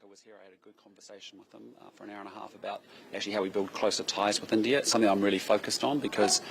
was here, I had a good conversation with him for an hour and a half about actually how we build closer ties with India. It's something I'm really focused on because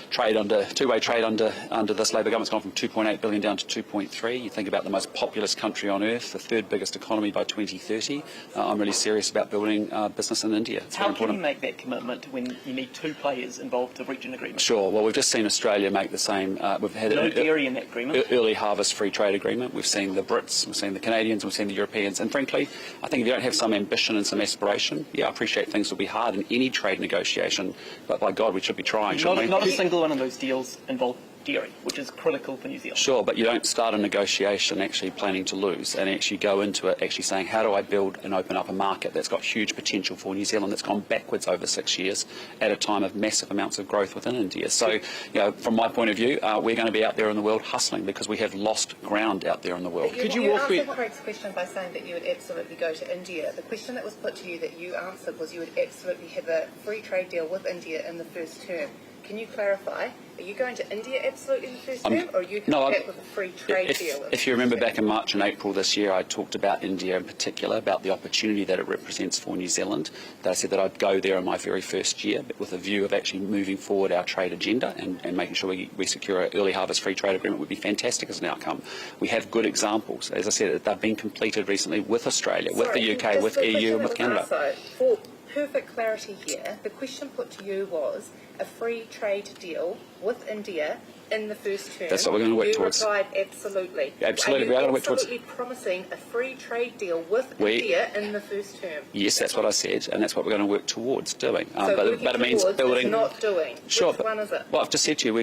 two-way trade under this Labour government's gone from 2.8 billion down to 2.3. You think about the most populous country on earth, the third biggest economy by 2030. I'm really serious about building business in India. It's How can you make that commitment when you need two players involved to reach an agreement? Sure. Well, we've just seen Australia make the same. We've had no dairy in that agreement. Early harvest free trade agreement. We've seen the Brits, we've seen the Canadians, we've seen the Europeans, and frankly, I think if you don't have some ambition and some aspiration, I appreciate things will be hard in any trade negotiation, but by God, we should be trying, shouldn't we? Not a single one of those deals involved dairy, which is critical for New Zealand. Sure, but you don't start a negotiation actually planning to lose and actually go into it actually saying, how do I build and open up a market that's got huge potential for New Zealand that's gone backwards over 6 years at a time of massive amounts of growth within India. So, from my point of view, we're going to be out there in the world hustling because we have lost ground out there in the world. Could you answer Craig's question by saying that you would absolutely go to India? The question that was put to you that you answered was you would absolutely have a free trade deal with India in the first term. Can you clarify? Are you going to India absolutely in the first term, or are you coming back with a free trade deal? If you remember back in March and April this year, I talked about India in particular, about the opportunity that it represents for New Zealand. That I said that I'd go there in my very first year, but with a view of actually moving forward our trade agenda and making sure we secure an early harvest free trade agreement would be fantastic as an outcome. We have good examples. As I said, they've been completed recently with Australia, with the UK, with EU and with Canada. For perfect clarity here, the question put to you was a free trade deal with India in the first term. That's what we're going to work towards. You replied absolutely. Absolutely, we are going to work towards. Absolutely promising a free trade deal with India in the first term. Yes, that's what I said, and that's what we're going to work towards doing. So but it means building. Not doing. Sure. Which one is it? Well, I've just said to you, we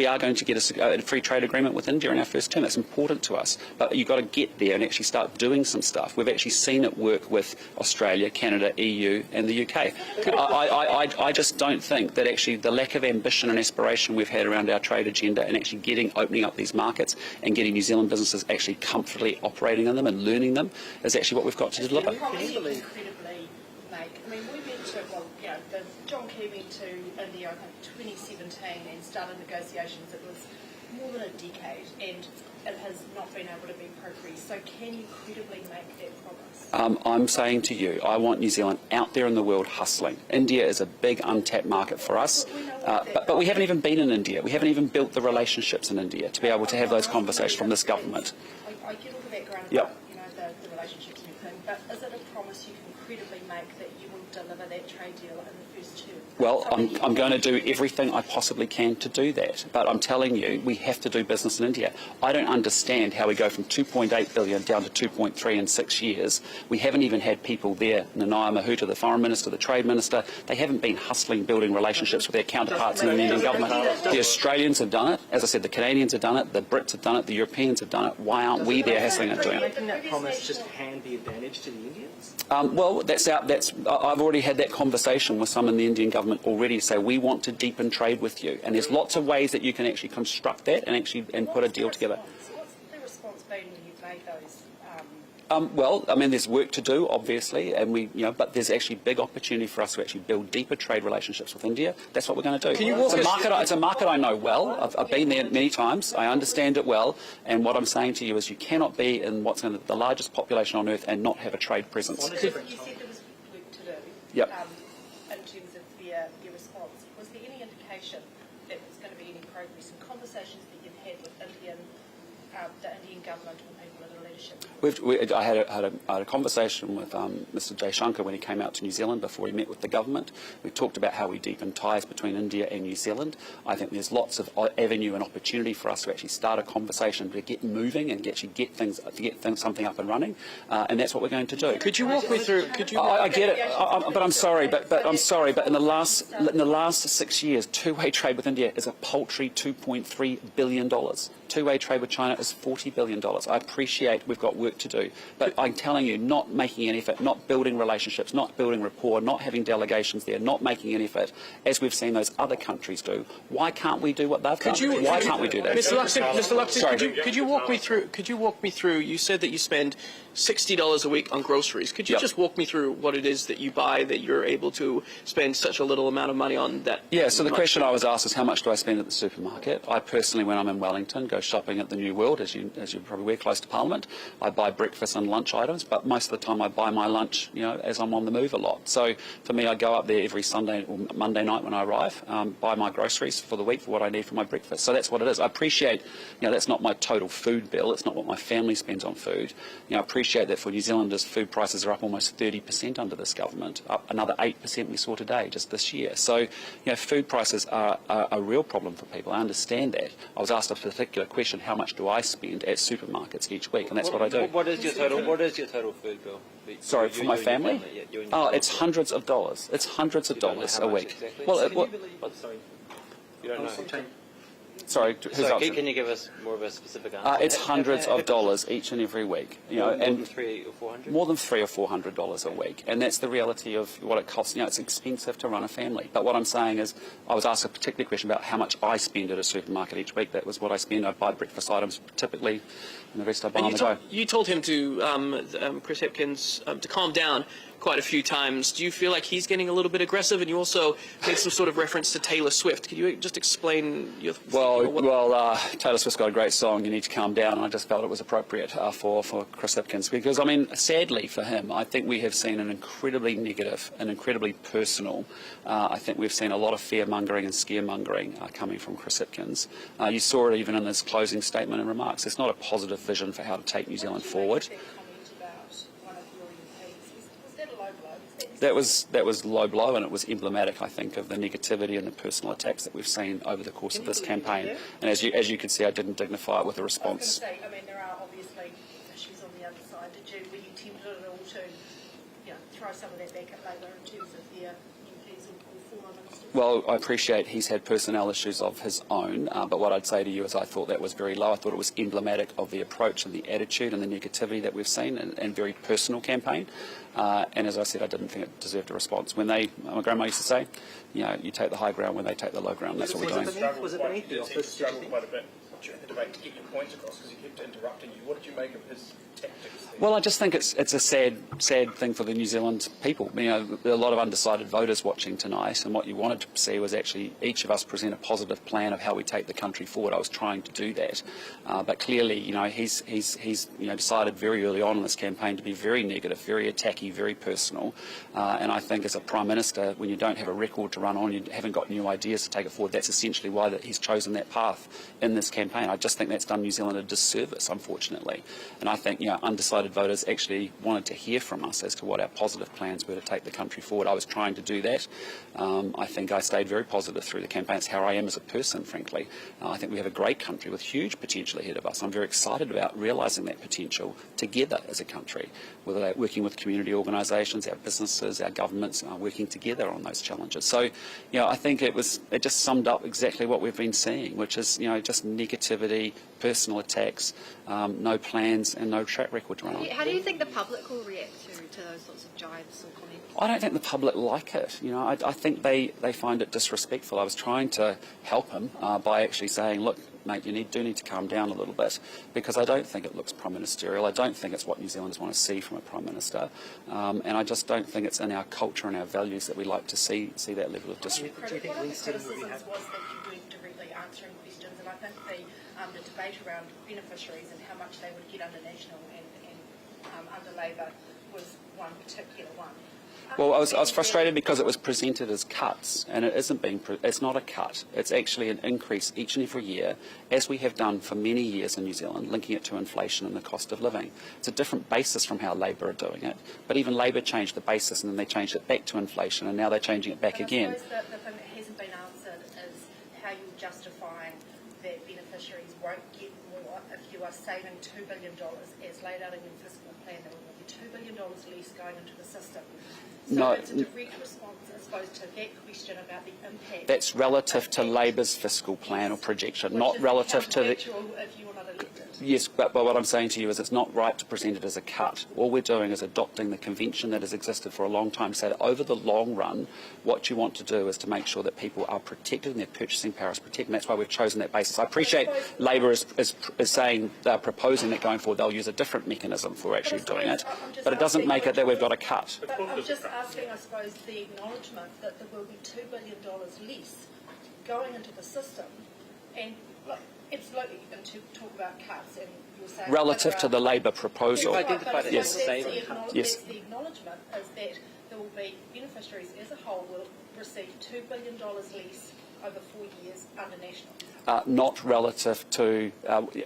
are going to get a free trade agreement with India in our first term. That's important to us. But you've got to get there and actually start doing some stuff. We've actually seen it work with Australia, Canada, EU, and the UK. I just don't think that actually the lack of ambition and aspiration we've had around our trade agenda and actually opening up these markets and getting New Zealand businesses actually comfortably operating in them and learning them is actually what we've got to deliver. Incredibly make. I mean, we went to, John Key went to India, I think, 2017 and started negotiations. It was more than a decade and it has not been able to be progressed. So can you credibly make that promise? I'm saying to you, I want New Zealand out there in the world hustling. India is a big untapped market for us, but we haven't even been in India. We haven't even built the relationships in India to be able to have those conversations from this government. I get all the background about the relationships and everything, but is it a promise you can credibly make that you will deliver that trade deal in the first term? Well, I'm going to do everything I possibly can to do that. But I'm telling you, we have to do business in India. I don't understand how we go from 2.8 billion down to 2.3 in 6 years. We haven't even had people there, Nanaya Mahuta, the Foreign Minister, the Trade Minister. They haven't been hustling, building relationships with their counterparts in the Indian government. The Australians have done it. As I said, the Canadians have done it. The Brits have done it. The Europeans have done it. Why aren't we there hustling and doing it? Making that promise just hand the advantage to the Indians? Well, I've already had that conversation with some in the Indian government already. Say we want to deepen trade with you, and there's lots of ways that you can actually construct that and put a deal together. What's the response been when you've made those? Well, I mean, there's work to do, obviously, and but there's actually big opportunity for us to actually build deeper trade relationships with India. That's what we're going to do. It's a market I know well. I've been there many times. I understand it well. And what I'm saying to you is, you cannot be in what's in the largest population on earth and not have a trade presence. You said there was work to do. Yep. In terms of their response, was there any indication that there's going to be any progress in conversations that you've had with the Indian government or people in the leadership? I had a conversation with Mr. Jaishankar when he came out to New Zealand before he met with the government. We talked about how we deepen ties between India and New Zealand. I think there's lots of avenue and opportunity for us to actually start a conversation to get moving and get something up and running, and that's what we're going to do. Could you walk me through? I get it, but I'm sorry, but in the last 6 years, two-way trade with India is a paltry $2.3 billion. Two-way trade with China is $40 billion. I appreciate we've got work to do, but I'm telling you, not making an effort, not building relationships, not building rapport, not having delegations there, not making an effort, as we've seen those other countries do. Why can't we do what they've done? Why can't we do that? Mr. Luxon, could you walk me through? Could you walk me through? You said that you spend $60 a week on groceries. Could you just walk me through what it is that you buy that you're able to spend such a little amount of money on that? Yeah. So the question I was asked is, how much do I spend at the supermarket? I personally, when I'm in Wellington, go shopping at the New World. world, as you're probably aware, close to Parliament. I buy breakfast and lunch items, but most of the time I buy my lunch, as I'm on the move a lot. So for me, I go up there every Sunday or Monday night when I arrive, buy my groceries for the week for what I need for my breakfast. So that's what it is. I appreciate, that's not my total food bill. It's not what my family spends on food. I appreciate that for New Zealanders, food prices are up almost 30% under this government, up another 8% we saw today just this year. So, food prices are a real problem for people. I understand that. I was asked a particular question: how much do I spend at supermarkets each week? And that's what I do. What is your total food bill? Sorry, for my family? It's hundreds of dollars. It's hundreds of dollars a week. Exactly? Well, Sorry, you don't know. sorry, who's So asking? can you give us more of a specific answer? It's hundreds of dollars each and every week. More than and $300 or $400? more than $300 or $400 a week, and that's the reality of what it costs. It's expensive to run a family. But what I'm saying is, I was asked a particular question about how much I spend at a supermarket each week. That was what I spend. I buy breakfast items typically, and the rest I buy on the go. You told him to, Chris Hipkins, to calm down quite a few times. Do you feel like he's getting a little bit aggressive? And you also made some sort of reference to Taylor Swift. Could you just explain your Taylor Swift's got a great song, You Need to Calm Down, and I just felt it was appropriate for Chris Hipkins, because, sadly for him, I think we have seen an incredibly negative and incredibly personal, I think we've seen a lot of fear-mongering and scaremongering coming from Chris Hipkins. You saw it even in his closing statement and remarks. It's not a positive vision for how to take New Zealand forward. That was low blow, and it was emblematic, I think, of the negativity and the personal attacks that we've seen over the course of this campaign. And as you can see, I didn't dignify it with a response. I was going to say, there are obviously issues on the other side. Were you tempted at all to, throw some of that back at Labour in terms of their MPs or former ministers? Well, I appreciate he's had personnel issues of his own, but what I'd say to you is I thought that was very low. I thought it was emblematic of the approach and the attitude and the negativity that we've seen, and very personal campaign. And as I said, I didn't think it deserved a response. My grandma used to say, you take the high ground when they take the low ground. That's what we're doing. Was it beneath the office? Struggled quite a bit during the debate to get your points across because he kept interrupting you. What did you make of his tactics? Well, I just think it's a sad thing for the New Zealand people. There are a lot of undecided voters watching tonight, and what you wanted to see was actually each of us present a positive plan of how we take the country forward. I was trying to do that, but clearly, he's decided very early on in this campaign to be very negative, very attacky, very personal. And I think as a Prime Minister, when you don't have a record to run on, you haven't got new ideas to take it forward. That's essentially why he's chosen that path in this campaign. I just think that's done New Zealand a disservice, unfortunately. And I think undecided voters actually wanted to hear from us as to what our positive plans were to take the country forward. I was trying to do that. I think I stayed very positive through the campaign. It's how I am as a person, frankly. I think we have a great country with huge potential ahead of us. I'm very excited about realising that potential together as a country, whether they're working with community organisations, our businesses, our governments, working together on those challenges. So, I think it just summed up exactly what we've been seeing, which is, just negativity, personal attacks, no plans and no track record to run on. How do you think the public will react to those sorts of jibes or comments? I don't think the public like it. I think they find it disrespectful. I was trying to help him by actually saying, look, mate, you do need to calm down a little bit, because I don't think it looks prime ministerial. I don't think it's what New Zealanders want to see from a Prime Minister, and I just don't think it's in our culture and our values that we like to see that level of disrespect. One of the criticisms was that you weren't directly answering questions, and I think the debate around beneficiaries and how much they would get under National and under Labour was one particular one. Well, I was frustrated because it was presented as cuts, and it isn't it's not a cut. It's actually an increase each and every year, as we have done for many years in New Zealand, linking it to inflation and the cost of living. It's a different basis from how Labour are doing it, but even Labour changed the basis and then they changed it back to inflation, and now they're changing it back again. I suppose the thing that hasn't been answered is how you're justifying that beneficiaries won't get more if you are saving $2 billion as laid out in your fiscal plan. There will be $2 billion less going into the system. So it's a direct response, I suppose, to that question about the impact. That's relative to Labour's fiscal plan or projection, not relative to the... If you were not elected. Yes, but what I'm saying to you is it's not right to present it as a cut. All we're doing is adopting the convention that has existed for a long time, so that over the long run, what you want to do is to make sure that people are protected and their purchasing power is protected, and that's why we've chosen that basis. I appreciate Labour is saying they're proposing that going forward they'll use a different mechanism for actually doing it, but it doesn't make it that we've got a cut. But I'm just asking, I suppose, the acknowledgement that there will be $2 billion less going into the system, and Look, absolutely, and to talk about cuts, and you're saying Relative to the Labour proposal. You've identified it Yes. as saving. Yes. That's the acknowledgement is that there will be beneficiaries as a whole will receive $2 billion less over 4 years under national. Not relative to,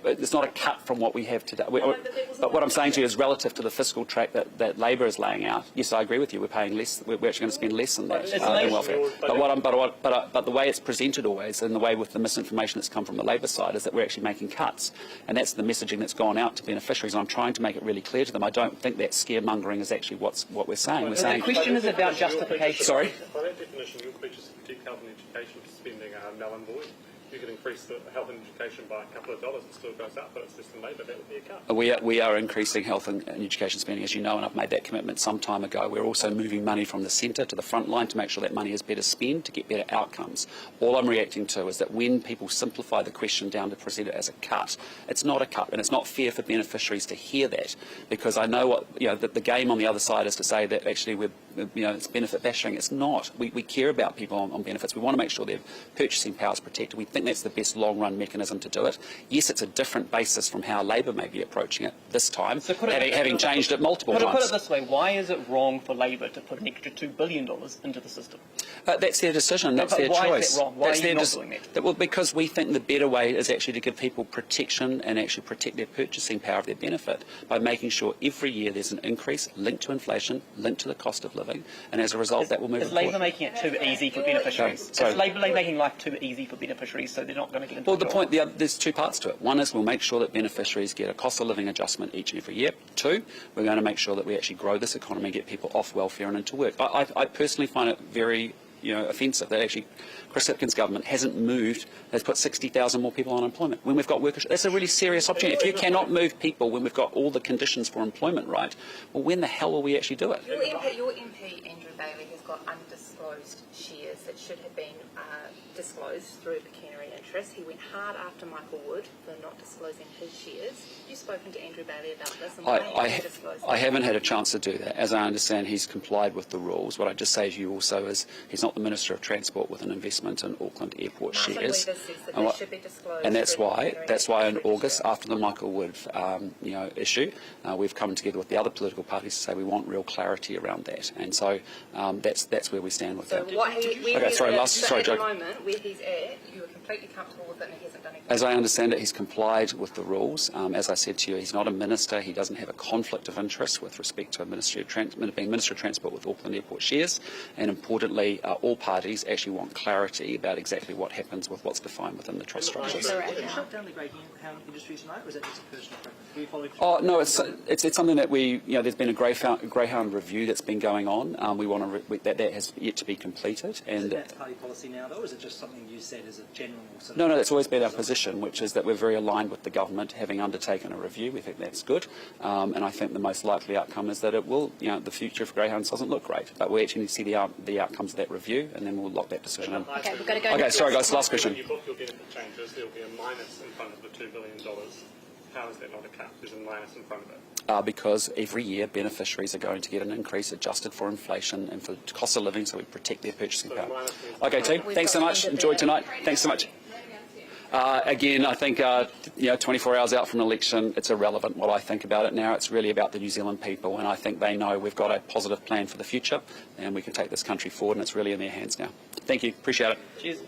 it's not a cut from what we have today. But What I'm saying to you is relative to the fiscal track that Labor is laying out. Yes, I agree with you. We're paying less. We're actually going to spend less than that in welfare. But the way it's presented always, and the way with the misinformation that's come from the Labor side, is that we're actually making cuts, and that's the messaging that's gone out to beneficiaries. And I'm trying to make it really clear to them. I don't think that scaremongering is actually what we're saying. We're saying The question is about justification. Sorry. By that definition, your pledges to protect health and education spending are null and void. You could increase the health and education by a couple of dollars, it still goes up, but it's less than Labour. That would be a cut. We are increasing health and education spending, as you know, and I've made that commitment some time ago. We're also moving money from the centre to the front line to make sure that money is better spent to get better outcomes. All I'm reacting to is that when people simplify the question down to present it as a cut, it's not a cut, and it's not fair for beneficiaries to hear that, because I know what the game on the other side is to say that actually it's benefit bashing. It's not. We care about people on benefits. We want to make sure their purchasing power is protected. We think that's the best long-run mechanism to do it. Yes, it's a different basis from how Labor may be approaching it this time, having changed it multiple times. Put it this way, why is it wrong for Labor to put an extra $2 billion into the system? That's their decision. That's their why choice. Is that wrong? Why that's are you not doing that? Well, because we think the better way is actually to give people protection and actually protect their purchasing power of their benefit by making sure every year there's an increase linked to inflation, linked to the cost of living, and as a result that will move Is Labor making it too easy for beneficiaries? Sorry. Is Labor making life too easy for beneficiaries so they're not going to get into Well, the the job? point, there's two parts to it. One is we'll make sure that beneficiaries get a cost of living adjustment each and every year. Two, we're going to make sure that we actually grow this economy and get people off welfare and into work. I personally find it very offensive that actually Chris Hipkins' government hasn't put 60,000 more people on unemployment when we've got workers. That's a really serious opportunity. If you cannot move people when we've got all the conditions for employment right, well, when the hell will we actually do it? Your MP, Andrew Bailey, has got undisclosed shares that should have been disclosed through pecuniary interest. He went hard after Michael Wood for not disclosing his shares. Have you spoken to Andrew Bailey about this? And I haven't had a chance to do that. As I understand, he's complied with the rules. What I just say to you also is he's not the Minister of Transport with an investment in Auckland Airport shares. And that's why in August, after the Michael Wood issue, we've come together with the other political parties to say we want real clarity around that. And so that's where we stand with that. At the moment, where he's at, you are completely comfortable with it and he hasn't done anything? As I understand it, he's complied with the rules. As I said to you, he's not a minister. He doesn't have a conflict of interest with respect to being Minister of Transport with Auckland Airport shares. And importantly, all parties actually want clarity about exactly what happens with what's defined within the trust structures. Shut down the greyhound industry tonight, or is that just a personal preference? Do you follow? Oh no, it's something that there's been a greyhound review that's been going on. That has yet to be completed. And is that party policy now, though, or is it just something you said as a general sort of... No, that's always been our position, which is that we're very aligned with the government having undertaken a review. We think that's good, and I think the most likely outcome is that it will, the future for greyhounds doesn't look great, but we actually need to see the outcomes of that review, and then we'll lock that decision in. Okay, we've got to go. Okay, sorry guys, last question. When you book your benefit changes, there will be a minus in front of the $2 billion. How is that not a cut? There's a minus in front of it. Because every year beneficiaries are going to get an increase adjusted for inflation and for the cost of living, so we protect their purchasing power. Okay, team, thanks so much. Enjoy tonight. Thanks so much. Again, I think 24 hours out from an election, it's irrelevant what I think about it now. It's really about the New Zealand people, and I think they know we've got a positive plan for the future, and we can take this country forward, and it's really in their hands now. Thank you. Appreciate it. Cheers.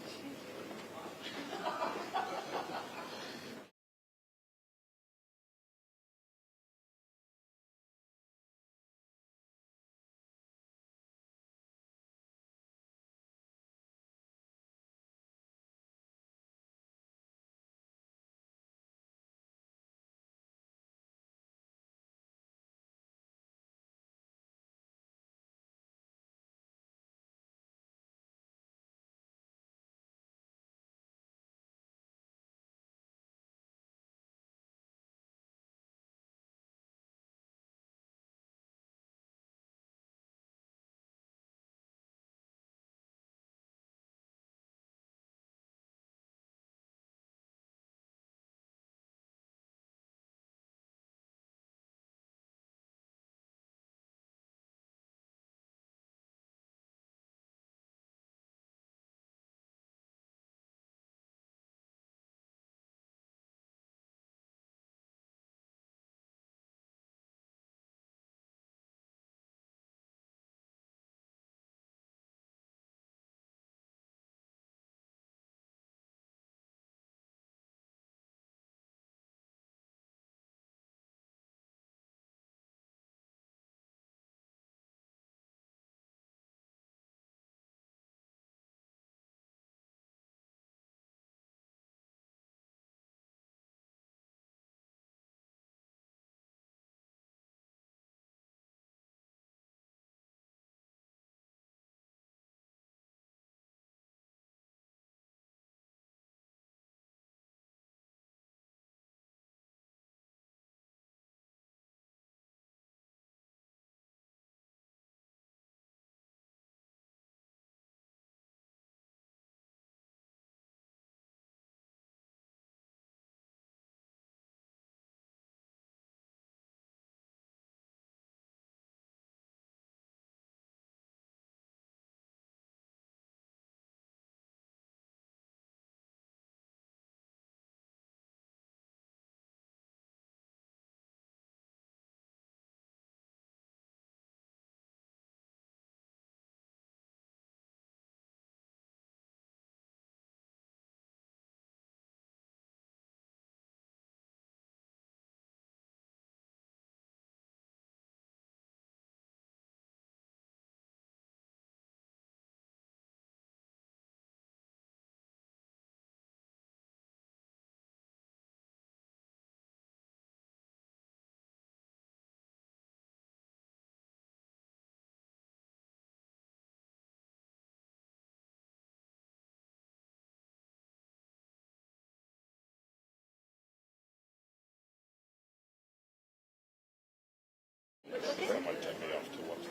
That might take me off to what's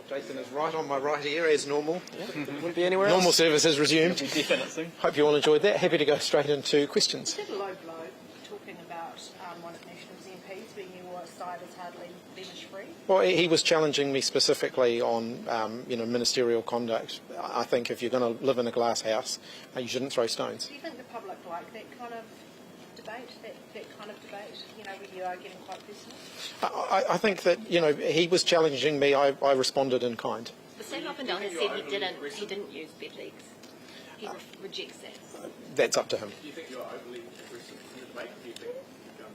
Jason is right on my right here as normal. Would be anywhere else. Normal service has resumed. You'll be definite soon. Hope you all enjoyed that. Happy to go straight into questions. You did a low blow talking about one of National's MPs being your side is hardly blemish-free. Well, he was challenging me specifically on, ministerial conduct. I think if you're going to live in a glass house, you shouldn't throw stones. Do you think the public like that kind of debate, that kind of debate, where you are getting quite personal? I think that, he was challenging me. I responded in kind. But Sam Uppendale has said he didn't use bed legs. He rejects that. That's up to him. Do you think you're overly aggressive in the debate? Do you think you're going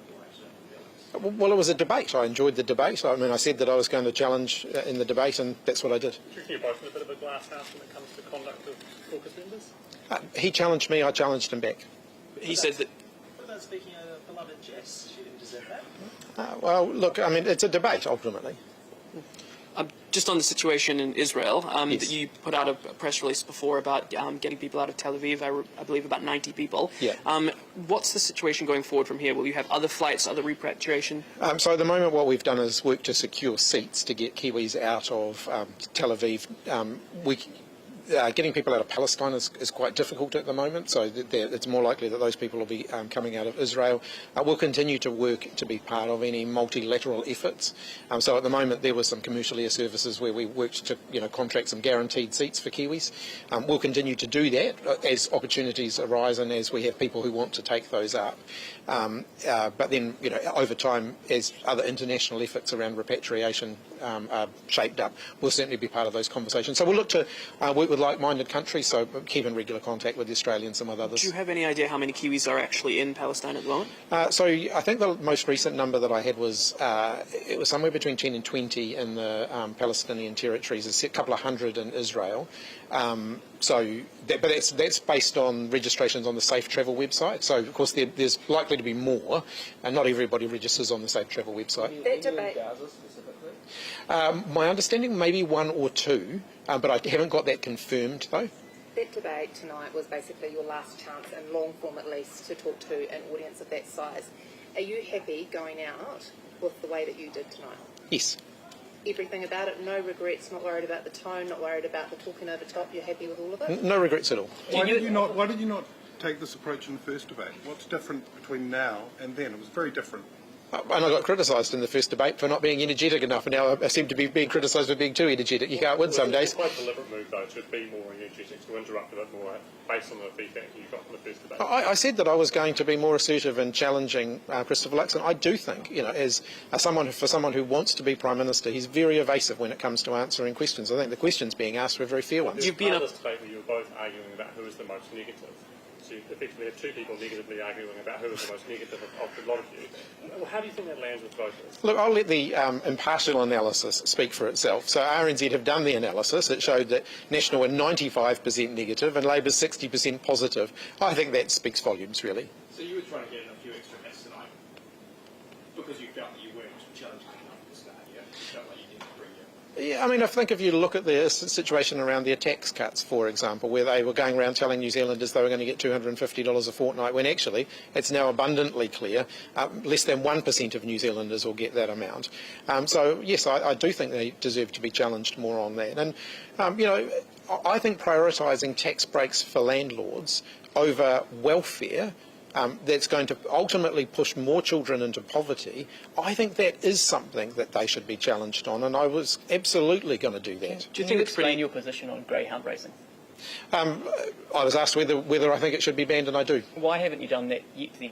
to the Well, it was a debate. I enjoyed the debate. I said that I was going to challenge in the debate, and that's what I did. Do you think you're both in a bit of a glass house when it comes to conduct of caucus members? He challenged me. I challenged him back. He said that. What about speaking of beloved Jess? She didn't deserve that. Well, look, it's a debate, ultimately. Just on the situation in Israel, Yes. that you put out a press release before about getting people out of Tel Aviv, I believe about 90 people. Yeah. What's the situation going forward from here? Will you have other flights, other repatriation? So at the moment what we've done is work to secure seats to get Kiwis out of Tel Aviv. Getting people out of Palestine is quite difficult at the moment, so it's more likely that those people will be coming out of Israel. We'll continue to work to be part of any multilateral efforts. So at the moment there were some commercial air services where we worked to contract some guaranteed seats for Kiwis. We'll continue to do that as opportunities arise and as we have people who want to take those up. But then, over time, as other international efforts around repatriation are shaped up, we'll certainly be part of those conversations. So we'll look to work with like-minded countries, so keep in regular contact with the Australians and with others. Do you have any idea how many Kiwis are actually in Palestine at the moment? So I think the most recent number that I had was it was somewhere between 10 and 20 in the Palestinian territories. There's a couple of hundred in Israel. But that's based on registrations on the Safe Travel website. So of course there's likely to be more, and not everybody registers on the Safe Travel website. That debate. My understanding, maybe one or two, but I haven't got that confirmed though. That debate tonight was basically your last chance, in long form at least, to talk to an audience of that size. Are you happy going out with the way that you did tonight? Yes. Everything about it, no regrets, not worried about the tone, not worried about the talking over top, you're happy with all of it? No regrets at all. Why did you not take this approach in the first debate? What's different between now and then? It was very different. And I got criticised in the first debate for not being energetic enough, and now I seem to be being criticised for being too energetic. You can't win some days. It's quite a deliberate move, though, to be more energetic, to interrupt a bit more, based on the feedback you got from the first debate. I said that I was going to be more assertive in challenging Christopher Luxon. I do think, as someone who wants to be Prime Minister, he's very evasive when it comes to answering questions. I think the questions being asked were very fair ones. You've been on this debate where you were both arguing about who is the most negative. So you effectively have two people negatively arguing about who is the most negative of the lot of you. Well, how do you think that lands with voters? Look, I'll let the impartial analysis speak for itself. So RNZ have done the analysis. It showed that National were 95% negative and Labour's 60% positive. I think that speaks volumes, really. So you were trying to get in a few extra hits tonight because you felt that you weren't challenging enough at the start, yeah? You felt like you didn't bring your... Yeah, I think if you look at the situation around their tax cuts, for example, where they were going around telling New Zealanders they were going to get $250 a fortnight, when actually it's now abundantly clear less than 1% of New Zealanders will get that amount. So, yes, I do think they deserve to be challenged more on that. And, I think prioritising tax breaks for landlords over welfare that's going to ultimately push more children into poverty, I think that is something that they should be challenged on, and I was absolutely going to do that. Do you think explain your position on greyhound racing? I was asked whether I think it should be banned, and I do. Why haven't you done that yet then?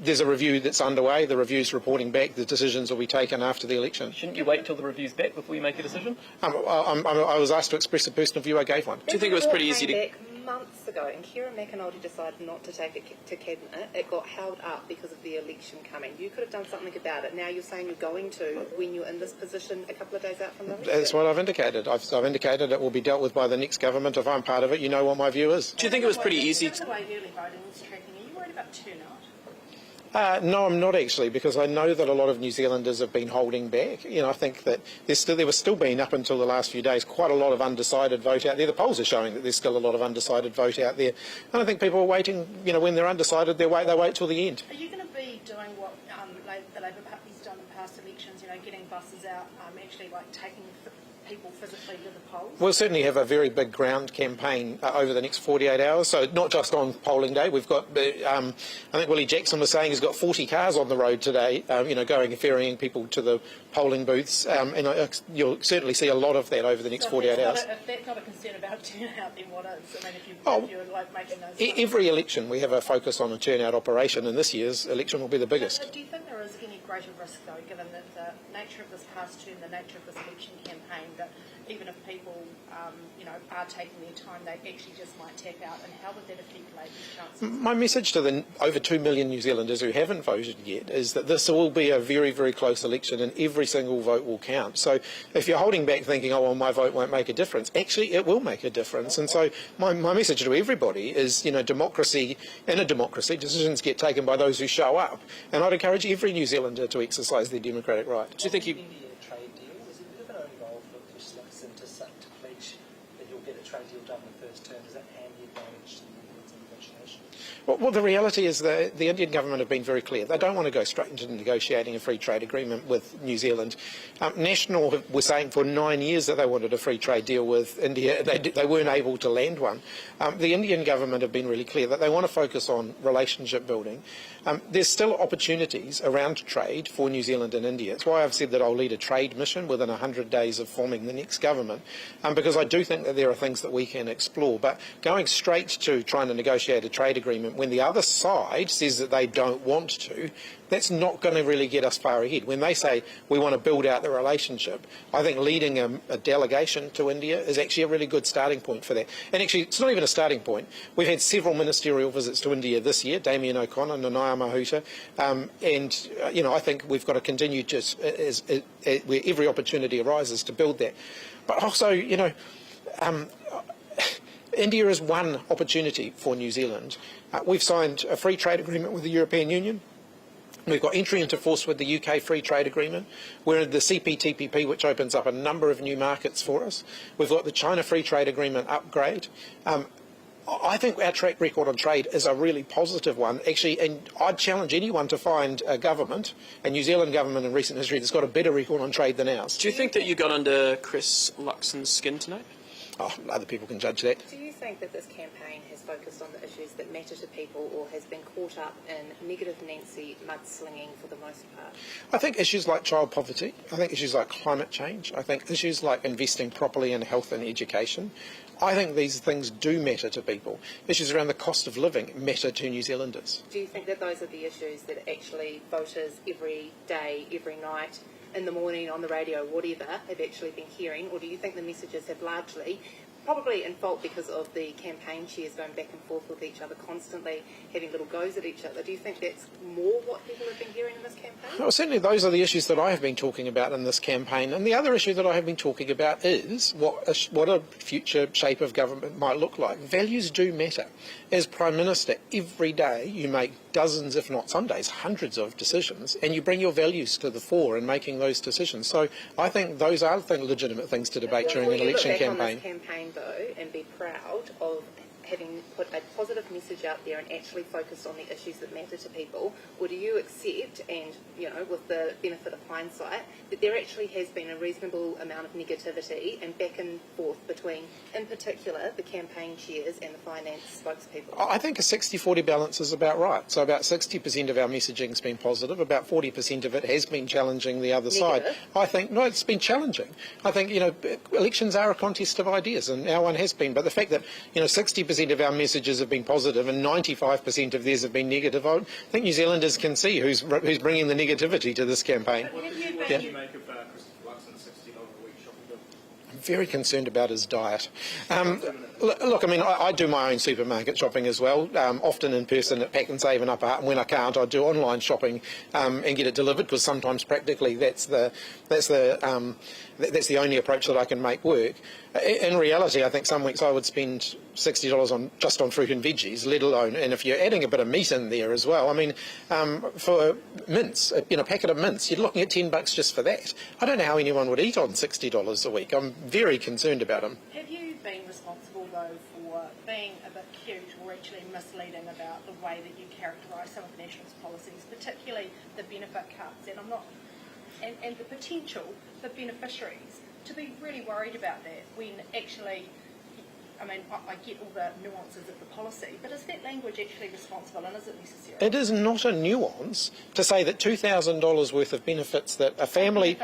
There's a review that's underway. The review's reporting back. The decisions will be taken after the election. Shouldn't you wait till the review's back before you make a decision? I was asked to express a personal view. I gave one. Do you think it was pretty easy to... Back months ago, and Kieran McAnulty decided not to take it to Cabinet. It got held up because of the election coming. You could have done something about it. Now you're saying you're going to when you're in this position a couple of days out from the election. That's what I've indicated. I've indicated it will be dealt with by the next government. If I'm part of it, you know what my view is. Do you think it was pretty easy The way early voting is tracking, are you worried about turnout? No, I'm not actually, because I know that a lot of New Zealanders have been holding back. I think that there was still been, up until the last few days, quite a lot of undecided vote out there. The polls are showing that there's still a lot of undecided vote out there. And I think people are waiting, when they're undecided, they wait till the end. Are you going to be doing what the Labour Party's done in past elections, getting buses out, actually taking people physically to the polls? We'll certainly have a very big ground campaign over the next 48 hours, so not just on polling day. We've got, I think Willie Jackson was saying he's got 40 cars on the road today, going and ferrying people to the polling booths, and you'll certainly see a lot of that over the next 48 hours. If that's not a concern about turnout, then what is? I mean, if you're making those... Every election we have a focus on a turnout operation, and this year's election will be the biggest. Do you think there is any greater risk, though, given that the nature of this past term, the nature of this election campaign, that even if people, are taking their time, they actually just might tap out, and how would that affect Labour's chances? My message to the over 2 million New Zealanders who haven't voted yet is that this will be a very, very close election, and every single vote will count. So if you're holding back thinking, oh, well, my vote won't make a difference, actually it will make a difference. And so my message to everybody is, democracy, in a democracy, decisions get taken by those who show up. And I'd encourage every New Zealander to exercise their democratic right. Do you think India trade deal, is it a bit of an involved for Chris Luxon to pledge that you'll get a trade deal done in the first term? Does that hand the advantage to the Netherlands in negotiations? Well, the reality is that the Indian government have been very clear. They don't want to go straight into negotiating a free trade agreement with New Zealand. National were saying for 9 years that they wanted a free trade deal with India. They weren't able to land one. The Indian government have been really clear that they want to focus on relationship building. There's still opportunities around trade for New Zealand and India. It's why I've said that I'll lead a trade mission within 100 days of forming the next government, because I do think that there are things that we can explore. But going straight to trying to negotiate a trade agreement when the other side says that they don't want to, that's not going to really get us far ahead. When they say we want to build out the relationship, I think leading a delegation to India is actually a really good starting point for that. And actually, it's not even a starting point. We've had several ministerial visits to India this year, Damien O'Connor, Nanaya Mahuta, and I think we've got to continue just where every opportunity arises to build that. But also, India is one opportunity for New Zealand. We've signed a free trade agreement with the European Union. We've got entry into force with the UK Free Trade Agreement. We're in the CPTPP, which opens up a number of new markets for us. We've got the China Free Trade Agreement upgrade. I think our track record on trade is a really positive one, actually, and I'd challenge anyone to find a government, a New Zealand government in recent history, that's got a better record on trade than ours. Do you think that you got under Chris Luxon's skin tonight? Oh, other people can judge that. Do you think that this campaign has focused on the issues that matter to people, or has been caught up in negative Nancy mudslinging for the most part? I think issues like child poverty, I think issues like climate change, I think issues like investing properly in health and education, I think these things do matter to people. Issues around the cost of living matter to New Zealanders. Do you think that those are the issues that actually voters every day, every night, in the morning, on the radio, whatever, have actually been hearing? Or do you think the messages have largely, probably in fault because of the campaign chairs going back and forth with each other, constantly having little goes at each other, do you think that's more what people have been hearing in this campaign? Well, certainly those are the issues that I have been talking about in this campaign. And the other issue that I have been talking about is what a future shape of government might look like. Values do matter. As Prime Minister, every day you make dozens, if not some days, hundreds of decisions, and you bring your values to the fore in making those decisions. So I think those are legitimate things to debate during an election campaign. On this campaign, though, and be proud of having put a positive message out there and actually focused on the issues that matter to people, or do you accept, and with the benefit of hindsight, that there actually has been a reasonable amount of negativity and back and forth between, in particular, the campaign chairs and the finance spokespeople? I think a 60-40 balance is about right. So about 60% of our messaging has been positive, about 40% of it has been challenging the other side. I think, no, it's been challenging. I think, elections are a contest of ideas, and our one has been, but the fact that, 60% of our messages have been positive and 95% of theirs have been negative, I think New Zealanders can see who's bringing the negativity to this campaign. What do you make of Christopher Luxon's $60 a week shopping bill? I'm very concerned about his diet. Look, I mean, I do my own supermarket shopping as well, often in person at Pack and Save and Upper Hutt, and when I can't, I do online shopping and get it delivered, because sometimes practically that's the only approach that I can make work. In reality, I think some weeks I would spend $60 just on fruit and veggies, let alone, and if you're adding a bit of meat in there as well, I mean, for mince, a packet of mince, you're looking at $10 just for that. I don't know how anyone would eat on $60 a week. I'm very concerned about them. Have you been responsible, though, for being a bit cute or actually misleading about the way that you characterise some of the National's policies, particularly the benefit cuts, and the potential for beneficiaries to be really worried about that when actually, I mean, I get all the nuances of the policy, but is that language actually responsible, and is it necessary? It is not a nuance to say that $2,000 worth of benefits that a family,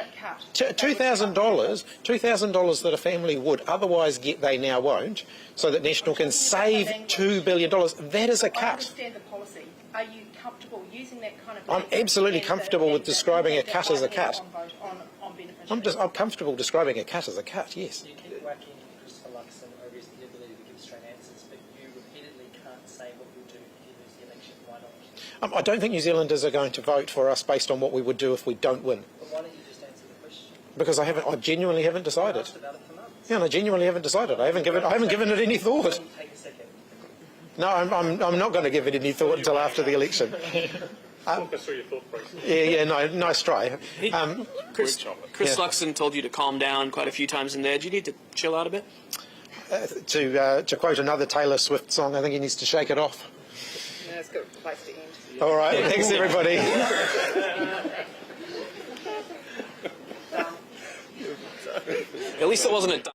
$2,000 that a family would otherwise get, they now won't, so that National can save $2 billion. That is a cut. I understand the policy. Are you comfortable using that kind of? I'm absolutely comfortable with describing a cut as a cut. I'm comfortable describing a cut as a cut. Yes. You keep whacking Christopher Luxon over his inability to give straight answers, but you repeatedly can't say what you'll do if you lose the election. Why not? I don't think New Zealanders are going to vote for us based on what we would do if we don't win. But why don't you just answer the question? Because I genuinely haven't decided. Asked about it for months. Yeah, and I genuinely haven't decided. I haven't given it any thought. Take a second. No, I'm not going to give it any thought until after the election. Walk us through your thought process. Yeah, no, nice try. Chris Luxon told you to calm down quite a few times in there. Do you need to chill out a bit? To quote another Taylor Swift song, I think he needs to shake it off. Yeah, it's a good place to end. All right, thanks everybody. At least it wasn't a